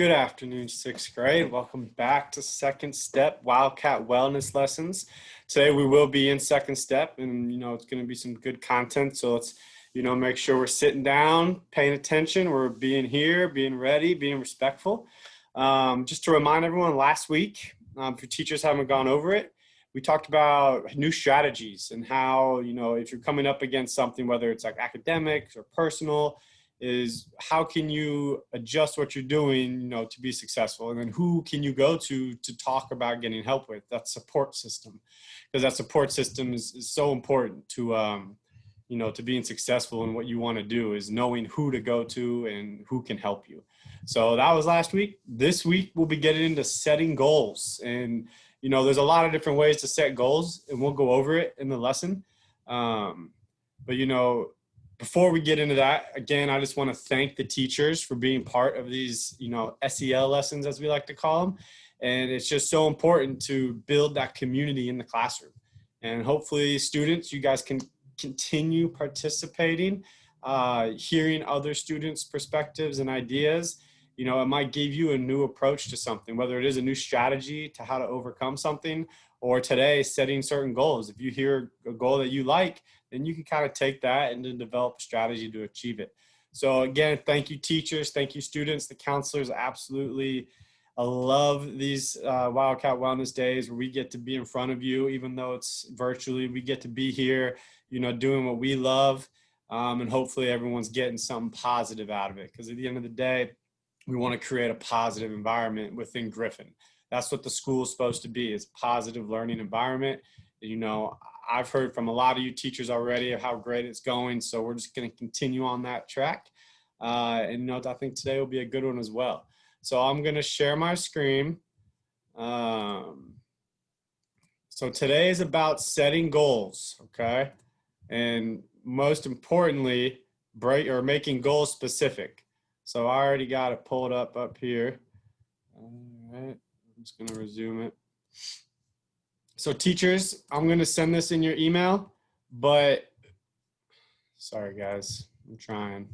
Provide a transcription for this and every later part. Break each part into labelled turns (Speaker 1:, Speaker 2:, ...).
Speaker 1: Good afternoon, sixth grade. Welcome back to Second Step Wildcat Wellness Lessons. Today we will be in Second Step, and it's going to be some good content. So let's make sure we're sitting down, paying attention. We're being here, being ready, being respectful. Just to remind everyone, last week, if your teachers haven't gone over it, we talked about new strategies and how if you're coming up against something, whether it's like academics or personal, is how can you adjust what you're doing, to be successful? And then who can you go to talk about getting help with? That support system, because that support system is so important to, to being successful in what you want to do, is knowing who to go to and who can help you. So that was last week. This week, we'll be getting into setting goals. And, there's a lot of different ways to set goals, and we'll go over it in the lesson. Before we get into that, again, I just want to thank the teachers for being part of these, SEL lessons, as we like to call them. And it's just so important to build that community in the classroom. And hopefully, students, you guys can continue participating, hearing other students' perspectives and ideas. It might give you a new approach to something, whether it is a new strategy to how to overcome something, or today setting certain goals. If you hear a goal that you like, then you can kind of take that and then develop a strategy to achieve it. So again, thank you teachers, thank you students, the counselors. Absolutely, I love these Wildcat Wellness Days where we get to be in front of you, even though it's virtually. We get to be here, doing what we love, and hopefully everyone's getting something positive out of it. Because at the end of the day, we want to create a positive environment within Griffin. That's what the school is supposed to be, is positive learning environment. I've heard from a lot of you teachers already of how great it's going. So we're just going to continue on that track. I think today will be a good one as well. So I'm going to share my screen. So today is about setting goals, okay? And most importantly, making goals specific. So I already got it pulled up here. All right, I'm just going to resume it. So teachers, I'm going to send this in your email, but sorry guys, I'm trying.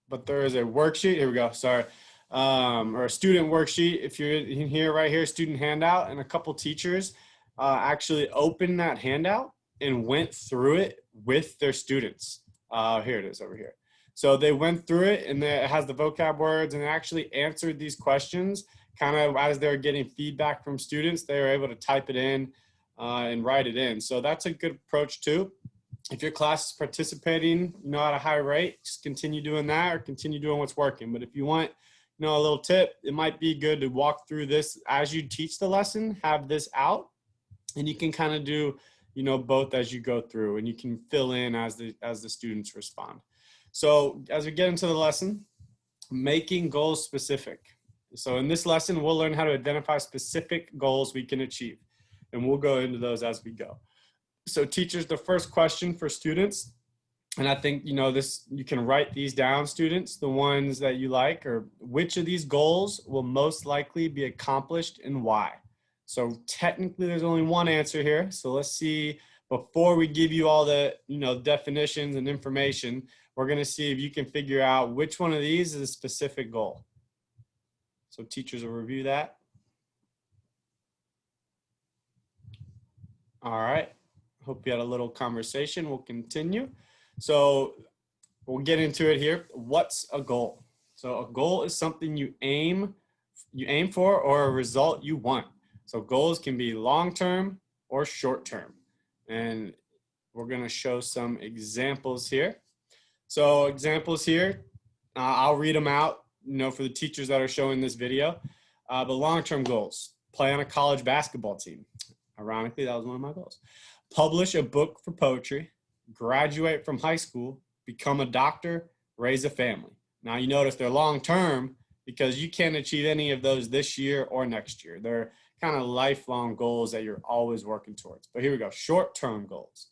Speaker 1: But there is a worksheet, here we go, sorry, or a student worksheet. If you're in here, right here, student handout, and a couple teachers actually opened that handout and went through it with their students. Here it is over here. So they went through it, and it has the vocab words, and they actually answered these questions kind of as they're getting feedback from students. They were able to type it in and write it in. So that's a good approach too. If your class is participating, at a high rate, just continue doing that or continue doing what's working. But if you want, a little tip, it might be good to walk through this as you teach the lesson, have this out, and you can kind of do, both as you go through, and you can fill in as the students respond. So as we get into the lesson, making goals specific. So in this lesson, we'll learn how to identify specific goals we can achieve, and we'll go into those as we go. So teachers, the first question for students, and I think, you can write these down, students, the ones that you like, or which of these goals will most likely be accomplished and why? So technically there's only one answer here. So let's see, before we give you all the, definitions and information, we're going to see if you can figure out which one of these is a specific goal. So teachers will review that. All right. Hope you had a little conversation. We'll continue. So we'll get into it here. What's a goal? So a goal is something you aim for, or a result you want. So goals can be long-term or short-term. And we're going to show some examples here. So examples here, I'll read them out, for the teachers that are showing this video. But long-term goals: play on a college basketball team. Ironically, that was one of my goals. Publish a book for poetry, graduate from high school, become a doctor, raise a family. Now you notice they're long-term because you can't achieve any of those this year or next year. They're kind of lifelong goals that you're always working towards. But here we go, short-term goals.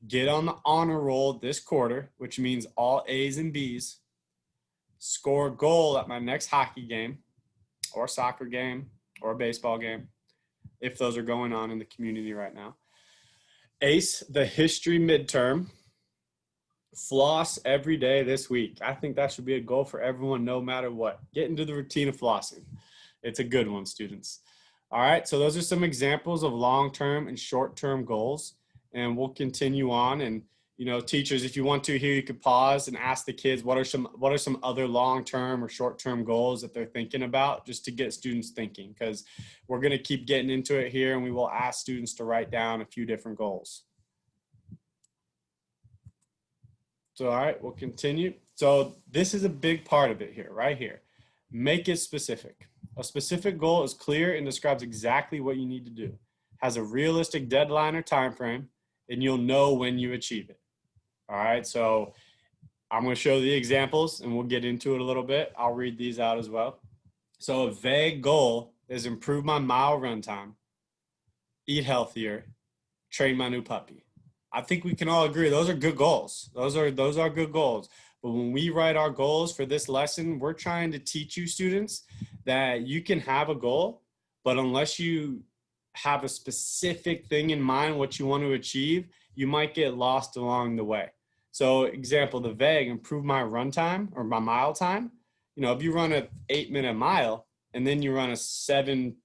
Speaker 1: Get on the honor roll this quarter, which means all A's and B's. Score a goal at my next hockey game or soccer game or baseball game, if those are going on in the community right now. Ace the history midterm. Floss every day this week. I think that should be a goal for everyone, no matter what. Get into the routine of flossing. It's a good one, students. All right, so those are some examples of long-term and short-term goals, and we'll continue on. And teachers, if you want to here, you could pause and ask the kids what are some other long-term or short-term goals that they're thinking about, just to get students thinking, because we're going to keep getting into it here, and we will ask students to write down a few different goals. So, all right, we'll continue. So this is a big part of it here, right here. Make it specific. A specific goal is clear and describes exactly what you need to do, has a realistic deadline or time frame, and you'll know when you achieve it. All right, so I'm going to show the examples and we'll get into it a little bit. I'll read these out as well. So a vague goal is improve my mile run time, eat healthier, train my new puppy. I think we can all agree those are good goals. Those are good goals. But when we write our goals for this lesson, we're trying to teach you students that you can have a goal, but unless you have a specific thing in mind, what you want to achieve, you might get lost along the way. So example, the vague, improve my run time or my mile time. If you run an 8-minute mile and then you run a 7-minute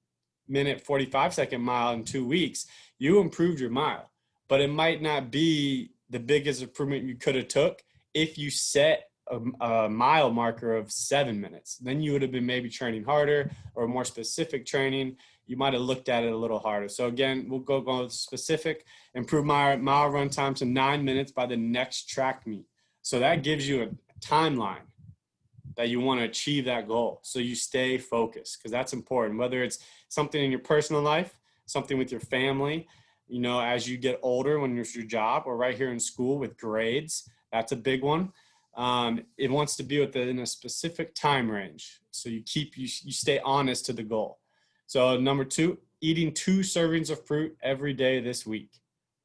Speaker 1: 45-second mile in 2 weeks, you improved your mile. But it might not be the biggest improvement you could have took if you set a mile marker of 7 minutes. Then you would have been maybe training harder or more specific training. You might have looked at it a little harder. So again, we'll go with specific, improve my mile run time to 9 minutes by the next track meet. So that gives you a timeline that you want to achieve that goal. So you stay focused, because that's important, whether it's something in your personal life, something with your family, as you get older when it's your job, or right here in school with grades. That's a big one. It wants to be within a specific time range. So you stay honest to the goal. So number 2, eating 2 servings of fruit every day this week.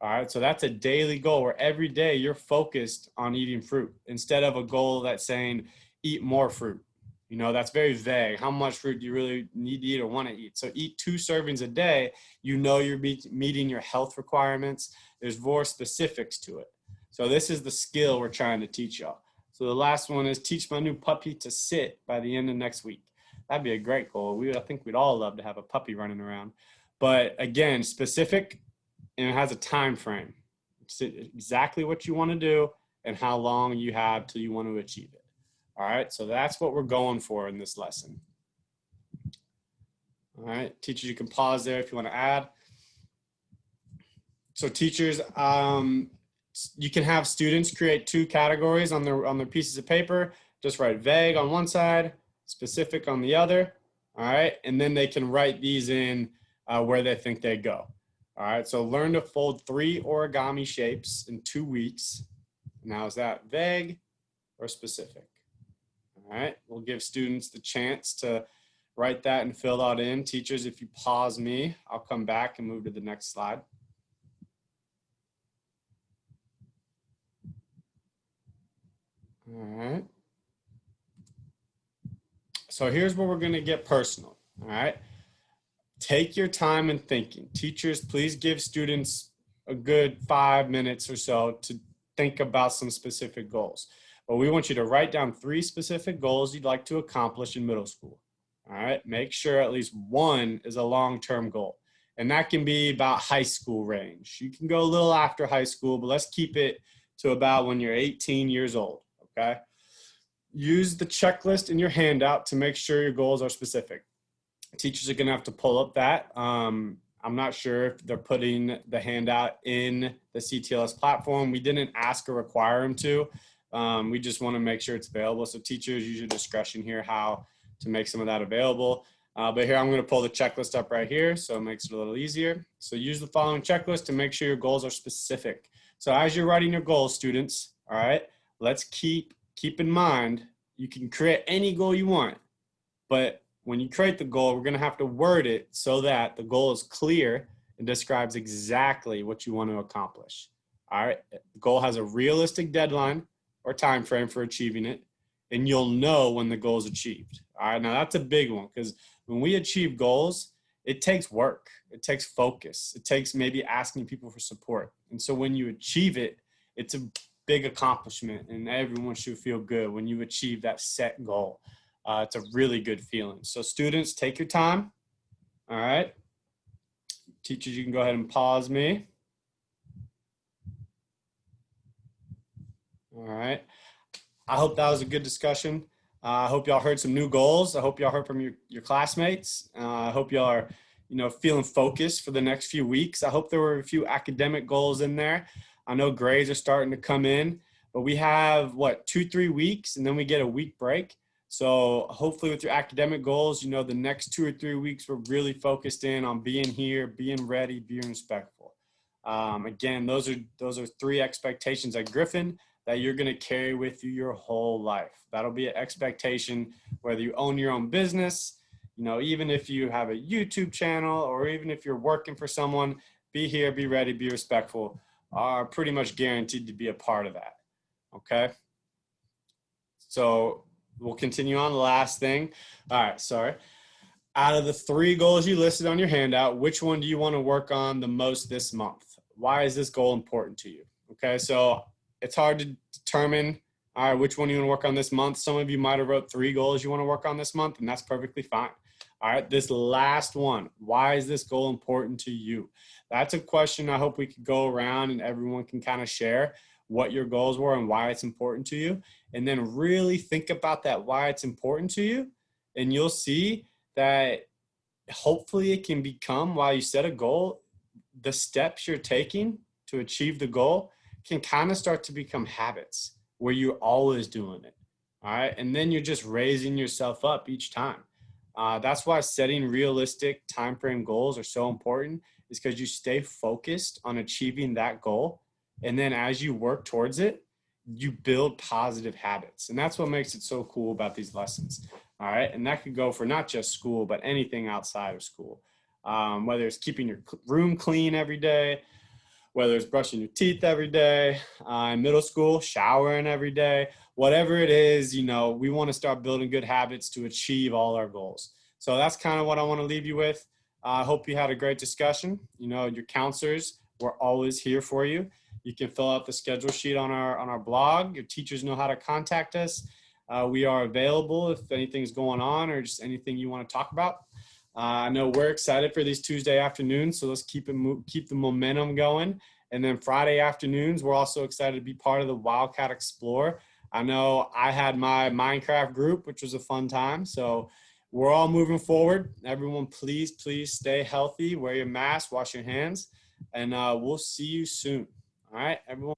Speaker 1: All right. So that's a daily goal where every day you're focused on eating fruit, instead of a goal that's saying eat more fruit. That's very vague. How much fruit do you really need to eat or want to eat? So eat 2 servings a day. You're meeting your health requirements. There's more specifics to it. So this is the skill we're trying to teach y'all. So the last one is teach my new puppy to sit by the end of next week. That'd be a great goal. I think we'd all love to have a puppy running around. But again, specific, and it has a time frame. It's exactly what you want to do and how long you have till you want to achieve it. All right, so that's what we're going for in this lesson. All right, teachers, you can pause there if you want to add. So teachers, you can have students create 2 categories on their pieces of paper. Just write vague on one side, specific on the other. All right, and then they can write these in where they think they go. All right, so learn to fold 3 origami shapes in 2 weeks. Now, is that vague or specific? All right, we'll give students the chance to write that and fill that in. Teachers, if you pause me, I'll come back and move to the next slide. All right. So here's where we're going to get personal. All right. Take your time in thinking. Teachers, please give students a good 5 minutes or so to think about some specific goals. But we want you to write down 3 specific goals you'd like to accomplish in middle school. All right. Make sure at least one is a long-term goal. And that can be about high school range. You can go a little after high school, but let's keep it to about when you're 18 years old. Okay. Use the checklist in your handout to make sure your goals are specific. Teachers are going to have to pull up that. I'm not sure if they're putting the handout in the CTLS platform. We didn't ask or require them to. We just want to make sure it's available. So teachers, use your discretion here how to make some of that available. But here I'm going to pull the checklist up right here, so it makes it a little easier. So use the following checklist to make sure your goals are specific. So as you're writing your goals, students, all right, let's keep in mind, you can create any goal you want, but when you create the goal, we're going to have to word it so that the goal is clear and describes exactly what you want to accomplish. All right, the goal has a realistic deadline or time frame for achieving it, and you'll know when the goal is achieved. All right, now that's a big one, because when we achieve goals, it takes work, it takes focus, it takes maybe asking people for support. And so when you achieve it, it's a big accomplishment, and everyone should feel good when you achieve that set goal. It's a really good feeling. So students, take your time. All right. Teachers, you can go ahead and pause me. All right. I hope that was a good discussion. I hope y'all heard some new goals. I hope y'all heard from your classmates. I hope y'all are, feeling focused for the next few weeks. I hope there were a few academic goals in there. I know grades are starting to come in, but we have 2-3 weeks, and then we get a week break. So hopefully with your academic goals, the next 2 or 3 weeks, we're really focused in on being here, being ready, being respectful. Again, those are 3 expectations at Griffin that you're going to carry with you your whole life. That'll be an expectation whether you own your own business, even if you have a YouTube channel, or even if you're working for someone. Be here, be ready, be respectful are pretty much guaranteed to be a part of that. Okay. So we'll continue on. The last thing. All right. Sorry. Out of the 3 goals you listed on your handout, which one do you want to work on the most this month? Why is this goal important to you? Okay. So it's hard to determine, all right, which one you want to work on this month. Some of you might have wrote 3 goals you want to work on this month, and that's perfectly fine. All right, this last one, why is this goal important to you? That's a question I hope we could go around and everyone can kind of share what your goals were and why it's important to you. And then really think about that, why it's important to you. And you'll see that hopefully it can become, while you set a goal, the steps you're taking to achieve the goal can kind of start to become habits where you're always doing it. All right. And then you're just raising yourself up each time. That's why setting realistic time frame goals are so important, is because you stay focused on achieving that goal. And then as you work towards it, you build positive habits. And that's what makes it so cool about these lessons. All right. And that could go for not just school, but anything outside of school. Whether it's keeping your room clean every day, whether it's brushing your teeth every day, in middle school, showering every day, whatever it is, we want to start building good habits to achieve all our goals. So that's kind of what I want to leave you with. I hope you had a great discussion. Your counselors, we're always here for you. You can fill out the schedule sheet on our blog. Your teachers know how to contact us. We are available if anything's going on or just anything you want to talk about. I know we're excited for these Tuesday afternoons, so let's keep the momentum going. And then Friday afternoons, we're also excited to be part of the Wildcat Explore. I know I had my Minecraft group, which was a fun time. So we're all moving forward. Everyone, please stay healthy, wear your mask, wash your hands, and we'll see you soon. All right, everyone.